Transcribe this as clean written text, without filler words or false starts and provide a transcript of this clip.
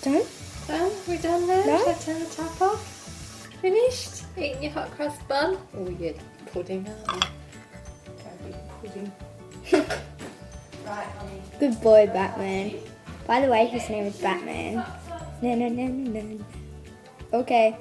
Done? We're done now? No. Shall I turn the tap off? Finished? Eating your hot cross bun? Oh, yeah, pudding, aren't you? Gotta be pudding. Right, honey. Good boy, Batman. By the way, his name is Batman. No. Okay.